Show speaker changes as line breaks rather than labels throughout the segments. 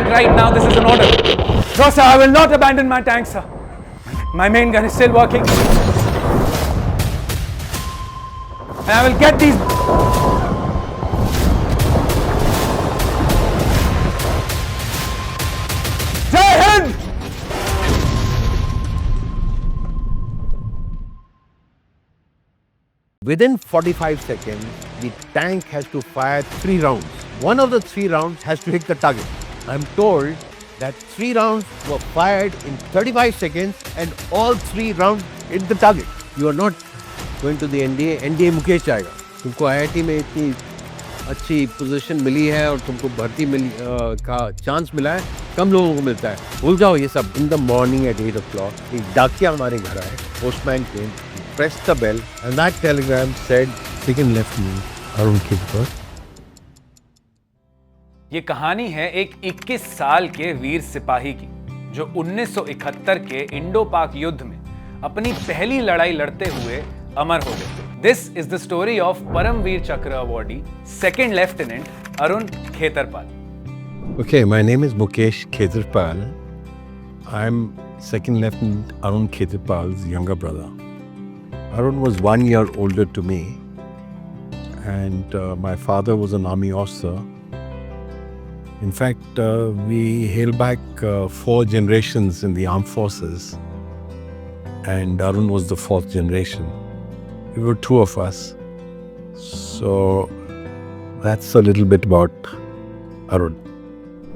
right now this is an order. No sir, I will not abandon my tank sir. My main gun is still working. And I will get these. Jai Hind!
Within 45 seconds, the tank has to fire 3 rounds. One of the 3 rounds has to hit the target. I'm told that 3 rounds were fired in 35 seconds and all 3 rounds hit the target. You are not going to the NDA. NDA Mukesh जाएगा. तुमको IIT में इतनी अच्छी position मिली है और तुमको भर्ती का चांस मिला है, कम लोगों को मिलता है. भूल जाओ ये सब. In the morning at 8 o'clock, एक डाकिया हमारे घर आए. Postman came, pressed the bell, and that telegram said, Second Lieutenant Arun Khedrpal.
ये कहानी है एक 21 साल के वीर सिपाही की जो 1971 के इंडो पाक युद्ध में अपनी पहली लड़ाई लड़ते हुए अमर हो गए. This is the story of Param Vir Chakra awardee second lieutenant Arun Khetarpal.
Okay, my name is Mukesh Khedrpal. I'm Second Lieutenant Arun Khedrpal's younger brother. Arun was 1 year older to me, and my father was an army officer. In fact, we hail back 4 generations in the armed forces, and Arun was the 4th generation. We were 2 of us. So that's a little bit about Arun.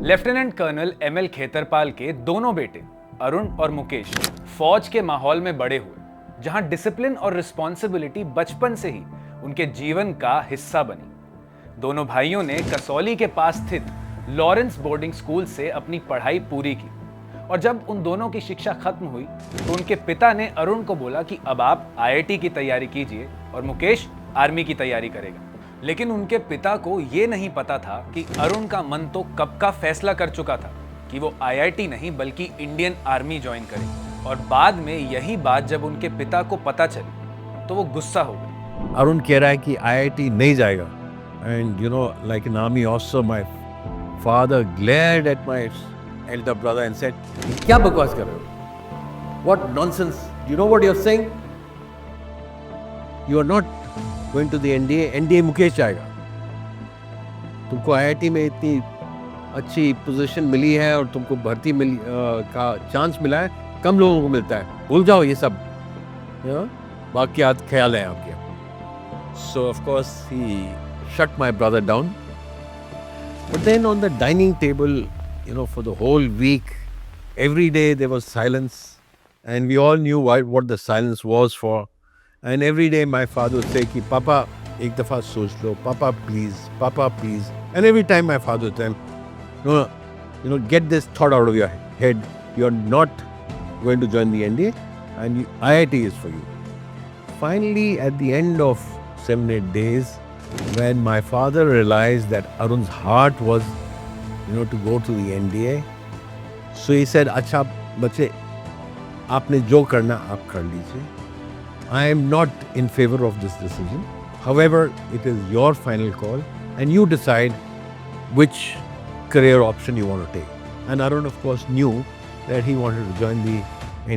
Lieutenant colonel ML Khetarpal के दोनों बेटे अरुण और मुकेश फौज के माहौल में बड़े हुए, जहां डिसिप्लिन और रिस्पॉन्सिबिलिटी बचपन से ही उनके जीवन का हिस्सा बनी. दोनों भाइयों ने कसौली के पास स्थित लॉरेंस बोर्डिंग स्कूल से अपनी पढ़ाई पूरी की और जब उन दोनों की शिक्षा खत्म हुई तो उनके पिता ने अरुण को बोला कि अब आप आईआईटी की तैयारी कीजिए और मुकेश आर्मी की तैयारी करेगा. लेकिन उनके पिता को ये नहीं पता था कि अरुण का मन तो कब का फैसला कर चुका था कि वो आईआईटी नहीं बल्कि इंडियन आर्मी ज्वाइन करे. और बाद में यही बात जब उनके पिता को पता चली तो वो गुस्सा हो गए.
अरुण कह रहा है कि IIT नहीं जाएगा. And you know, like an army officer, my father glared at my elder brother and said, क्या बकवास कर रहे हो? What nonsense? You know what you're saying? You are not going to the NDA. NDA Mukesh जाएगा. तुमको IIT में इतनी अच्छी पोजीशन मिली है और तुमको भर्ती का चांस मिला है, कम लोगों को मिलता है. भूल जाओ ये सब. वाकयात ख्याल है आपके. So of course he shut my brother down. But then on the dining table, you know, for the whole week, every day there was silence, and we all knew what the silence was for. And every day my father would say, "Ki Papa, ek dafa soch lo, Papa please, Papa please." And every time my father would tell, "No, you know, get this thought out of your head. You are not going to join the NDA, and IIT is for you." Finally, at the end of 7-8 days, when my father realized that Arun's heart was, you know, to go to the NDA, so he said, "Acha, बच्चे, आपने जो करना आप कर लीजिए. I am not in favor of this decision. However, it is your final call, and you decide which career option you want to take." And Arun, of course, knew that he wanted to join the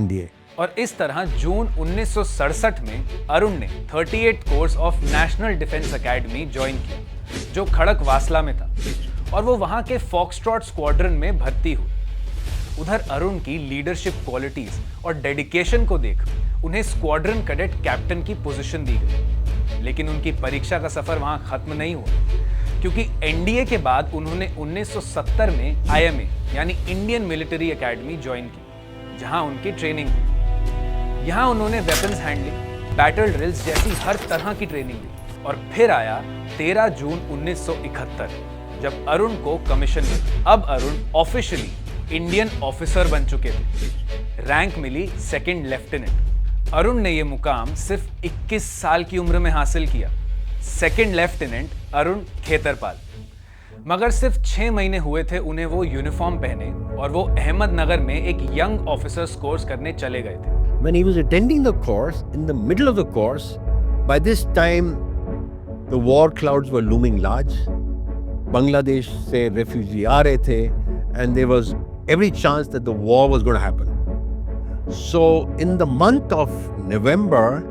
NDA.
और इस तरह जून 1967 में अरुण ने 38 course of national defence academy join किया जो खड़क वासला में था और वो वहां के फॉक्सट्रॉट स्क्वाड्रन में भर्ती हुए. उधर अरुण की लीडरशिप क्वालिटीज और डेडिकेशन को देख उन्हें स्क्वाड्रन कैडेट कैप्टन की पोजीशन दी गई. लेकिन उनकी परीक्षा का सफर वहां खत्म नहीं हुआ क्योंकि एनडीए के बाद उन्होंने 1970 में IMA यानी इंडियन मिलिट्री एकेडमी ज्वाइन की जहां उनकी ट्रेनिंग हुई. यहाँ उन्होंने वेपन्स हैंडलिंग, बैटल ड्रिल्स जैसी हर तरह की ट्रेनिंग ली. और फिर आया 13 जून 1971 जब अरुण को कमीशन मिला. अब अरुण ऑफिशियली इंडियन ऑफिसर बन चुके थे. रैंक मिली सेकंड लेफ्टिनेंट. अरुण ने यह मुकाम सिर्फ 21 साल की उम्र में हासिल किया. Second lieutenant Arun Khetarpal. मगर सिर्फ 6 महीने हुए थे उन्हें वो यूनिफॉर्म पहने और वो अहमदनगर में एक यंग ऑफिसर्स कोर्स करने चले गए थे.
When he was attending the course, in the middle of the course, by this time the war clouds were looming large. Bangladesh से refugee आ रहे थे, and there was every chance that the war was going to happen. So in the month of November,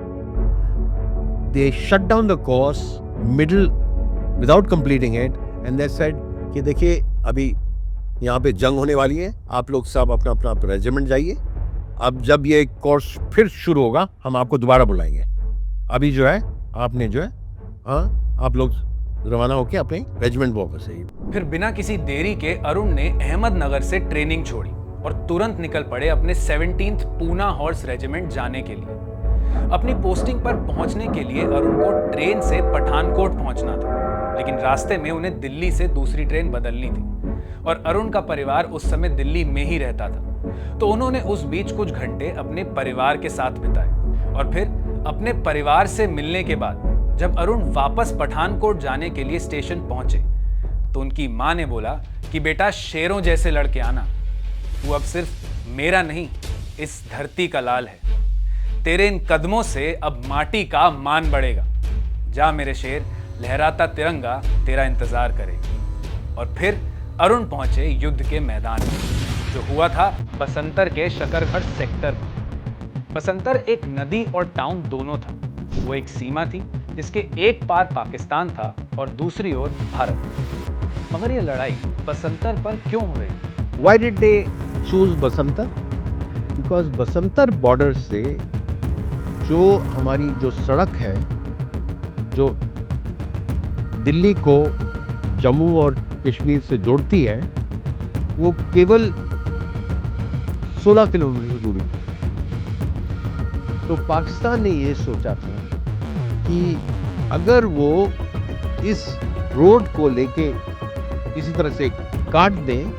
they shut down the course without completing it, and they said कि देखिए अभी यहाँ पे जंग होने वाली है, आप लोग सब अपना अपना रेजिमेंट जाइए, अब जब ये कोर्स फिर शुरू होगा हम आपको दोबारा बुलाएंगे, अभी जो है आपने जो है हाँ आप लोग रवाना होके अपने रेजिमेंट वापस आइए।
फिर बिना किसी देरी के अरुण ने अहमदनगर से ट्रेनिंग छोड़ी और तुरंत निकल पड़े अपने 17th पूना हॉर्स रेजिमेंट जाने के लिए। अपनी पोस्टिंग पर पहुंचने के लिए अरुण को ट्रेन से पठानकोट पहुंचना था, लेकिन रास्ते में उन्हें दिल्ली से दूसरी ट्रेन बदलनी थी और अरुण का परिवार उस समय दिल्ली में ही रहता था, तो उन्होंने उस बीच कुछ घंटे अपने परिवार के साथ बिताए। और फिर अपने परिवार से मिलने के बाद जब अरुण वापस पठानकोट जाने के लिए स्टेशन पहुंचे तो उनकी मां ने बोला कि बेटा शेरों जैसे लड़के आना, तू अब सिर्फ मेरा नहीं इस धरती का लाल है, तेरे इन कदमों से अब माटी का मान बढ़ेगा, जा मेरे शेर, लहराता तिरंगा तेरा इंतजार करेगा। और फिर अरुण पहुंचे युद्ध के मैदान में, जो हुआ था बसंतर के शकरगढ़ सेक्टर में। बसंतर एक नदी और टाउन दोनों था, वो एक सीमा थी जिसके एक पार पाकिस्तान था और दूसरी ओर भारत। मगर ये लड़ाई बसंतर पर क्यों हो रही?
Why did they choose Basantar? Because Basantar border से जो हमारी जो सड़क है जो दिल्ली को जम्मू और कश्मीर से जोड़ती है वो केवल 16 किलोमीटर दूरी। तो पाकिस्तान ने ये सोचा था कि अगर वो इस रोड को लेके किसी तरह से काट दें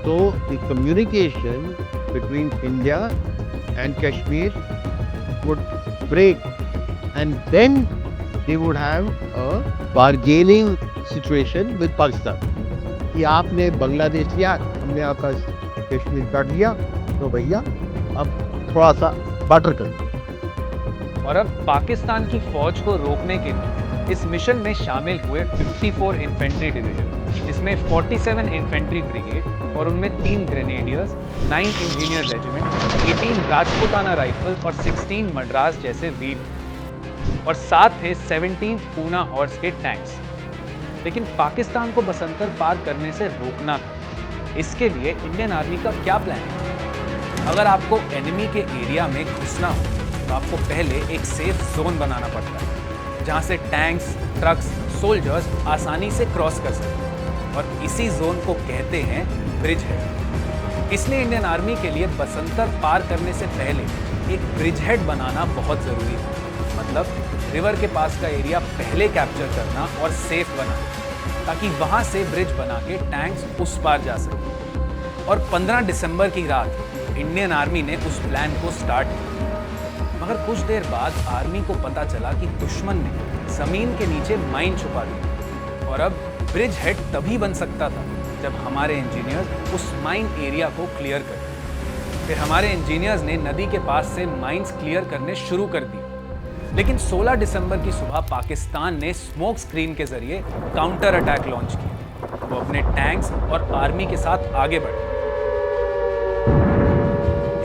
तो the communication between India and Kashmir would break and then they would have a bargaining situation with Pakistan कि आपने बांग्लादेश लिया, हमने आपका कश्मीर काट लिया, तो भैया अब थोड़ा सा बाटर कर।
और अब पाकिस्तान की फौज को रोकने के लिए इस मिशन में शामिल हुए 54 इन्फेंट्री डिवीजन, इसमें 47 इन्फेंट्री ब्रिगेड और उनमें 3 grenadiers, 9 engineer regiment, 18 Rajputana rifle और 16 मद्रास जैसे वीर, और साथ थे 17 पूना हॉर्स के टैंक्स। लेकिन पाकिस्तान को बसंतर पार करने से रोकना था। इसके लिए इंडियन आर्मी का क्या प्लान है? अगर आपको एनिमी के एरिया में घुसना हो तो आपको पहले एक सेफ जोन बनाना पड़ता है जहां से टैंक्स, ट्रक्स, सोल्जर्स आसानी से क्रॉस कर सकें, और इसी जोन को कहते हैं ब्रिज हेड। इसलिए इंडियन आर्मी के लिए बसंतर पार करने से पहले एक ब्रिज हेड बनाना बहुत जरूरी है। मतलब रिवर के पास का एरिया पहले कैप्चर करना और सेफ बनाना, ताकि वहां से ब्रिज बना के टैंक्स उस पार जा सके। और 15 दिसंबर की रात इंडियन आर्मी ने उस प्लान को स्टार्ट किया। मगर कुछ देर बाद आर्मी को पता चला कि दुश्मन ने जमीन के नीचे माइन छुपा दी, और अब ब्रिज हेड तभी बन सकता था जब हमारे इंजीनियर्स उस माइन एरिया को क्लियर कर। फिर हमारे इंजीनियर्स ने नदी के पास से माइंस क्लियर करने शुरू कर दिए। लेकिन 16 दिसंबर की सुबह पाकिस्तान ने स्मोक स्क्रीन के जरिए काउंटर अटैक लॉन्च किया। वो अपने टैंक्स और आर्मी के साथ आगे बढ़े।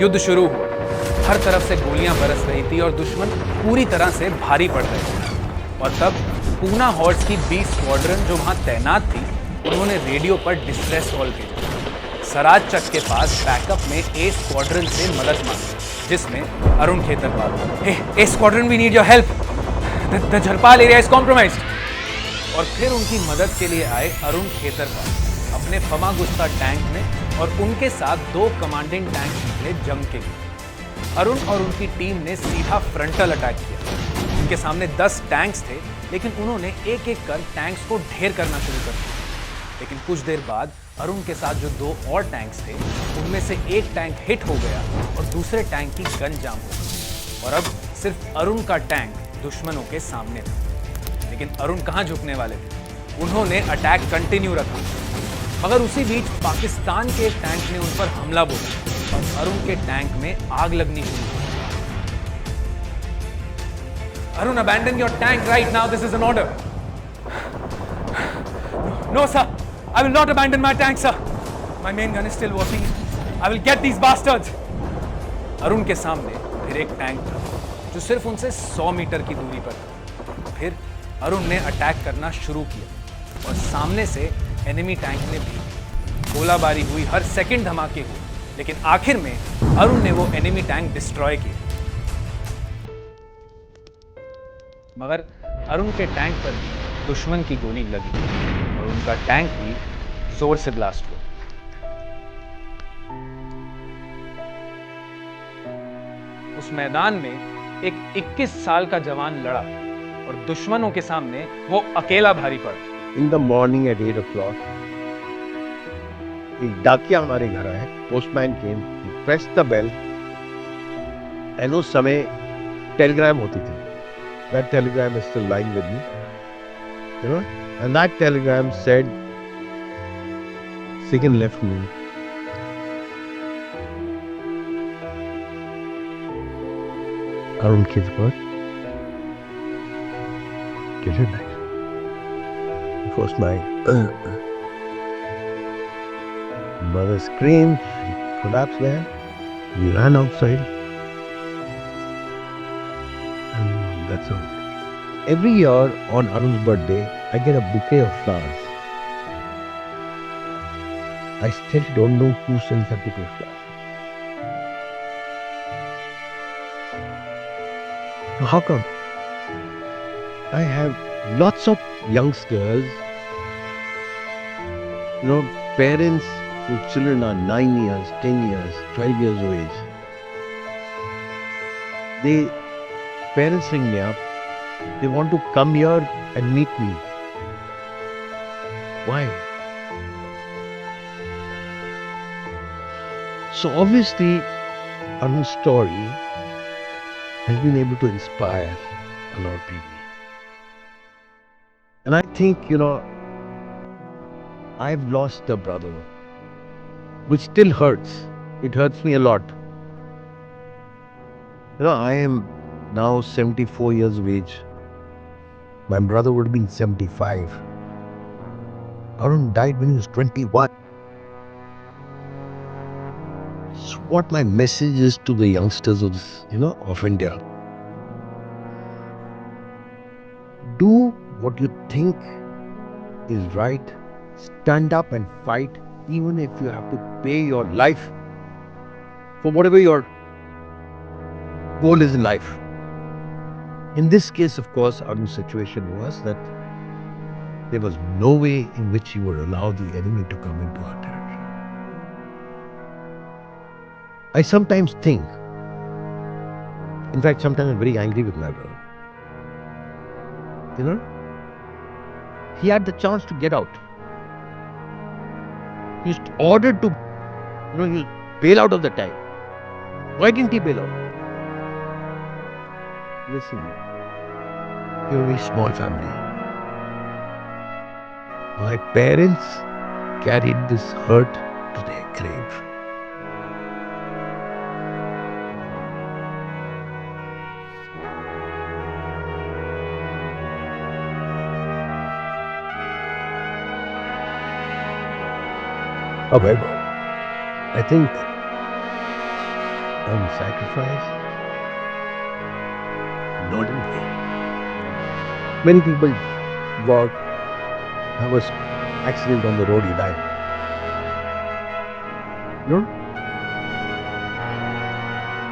युद्ध शुरू हुआ। हर तरफ से गोलियां बरस रही थी और दुश्मन पूरी तरह से भारी पड़ रहे थे। और तब पूना हॉर्स की 20 स्क्वाड्रन जो वहां तैनात थी, उन्होंने रेडियो पर डिस्ट्रेस कॉल भेजा। सराज चक के पास बैकअप में ए स्क्वाड्रन से मदद मांगी, जिसमें Arun Khetarpal, A squadron we need your help, the Jharpal area is compromised. और फिर उनकी मदद के लिए आए अरुण खेतरपाल अपने फमागुस्ता टैंक में, और उनके साथ 2 कमांडिंग टैंक निकले जंग के लिए। अरुण और उनकी टीम ने सीधा फ्रंटल अटैक किया। उनके सामने 10 टैंक्स थे, लेकिन उन्होंने एक एक कर टैंक्स को ढेर करना शुरू कर दिया। लेकिन कुछ देर बाद अरुण के साथ जो 2 और टैंक्स थे, उनमें से एक टैंक हिट हो गया और दूसरे टैंक की गन जाम हो गई, और अब सिर्फ अरुण का टैंक दुश्मनों के सामने था। लेकिन अरुण कहाँ झुकने वाले थे, उन्होंने अटैक कंटिन्यू रखा। मगर उसी बीच पाकिस्तान के एक टैंक ने उन पर हमला बोला और अरुण के टैंक में आग लगनी शुरू हुई। Arun, abandon your tank right now. This is an order. No, sir. I will not abandon my tank, sir. My main gun is still working. I will get these bastards. Arun के सामने फिर एक टैंक था जो सिर्फ उनसे 100 मीटर की दूरी पर था। फिर अरुण ने अटैक करना शुरू किया और सामने से एनिमी टैंक ने भी गोलाबारी हुई, हर सेकंड धमाके हुए, लेकिन आखिर में अरुण ने वो एनिमी टैंक डिस्ट्रॉय किया। मगर अरुण के टैंक पर भी दुश्मन की गोली लगी और उनका टैंक भी जोर से ब्लास्ट हुआ। उस मैदान में एक 21 साल का जवान लड़ा और दुश्मनों के सामने वो अकेला भारी पड़ा।
In the morning eight 8 o'clock, एक डाकिया हमारे घर आया, postman came, press the bell, and उस समय टेलीग्राम होती थी। That telegram is still lying with me, you know, and that telegram said, second left me. Arun Kizwar, get it back. It was my mother screamed, she collapsed there. We ran outside. That's all. Every year on Arun's birthday, I get a bouquet of flowers. I still don't know who sends that bouquet of flowers. Now, how come? I have lots of youngsters, parents whose children are 9 years, 10 years, 12 years of age. Parents ring me up. They want to come here and meet me. Why? So obviously, Arun's story has been able to inspire a lot of people. And I think, I've lost a brother, which still hurts. It hurts me a lot. I am now 74 years of age. My brother would have been 75. Arun died when he was 21. So what my message is to the youngsters of this, of India. Do what you think is right. Stand up and fight, even if you have to pay your life for whatever your goal is in life. In this case, of course, Arun's situation was that there was no way in which he would allow the enemy to come into our territory. I sometimes think, in fact, sometimes I'm very angry with my brother. He had the chance to get out. He was ordered to, bail out of the tank. Why didn't he bail out? Listen, you're a very small family. My parents carried this hurt to their grave. However, I think I'm sacrificed. Not in vain. Many people got, there was accident on the road, he died.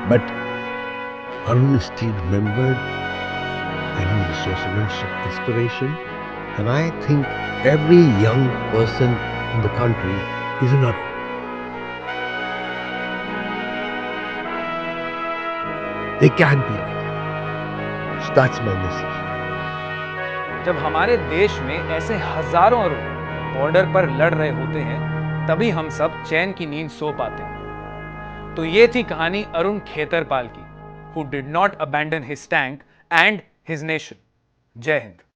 But Arun is still remembered and he is a source of inspiration. And I think every young person in the country is an Arun. They can be like that. So that's my message.
जब हमारे देश में ऐसे हजारों Arun border पर लड़ रहे होते हैं, तभी हम सब चैन की नींद सो पाते हैं। तो ये थी कहानी अरुण खेतरपाल की, who did not abandon his tank and his nation. जय हिंद।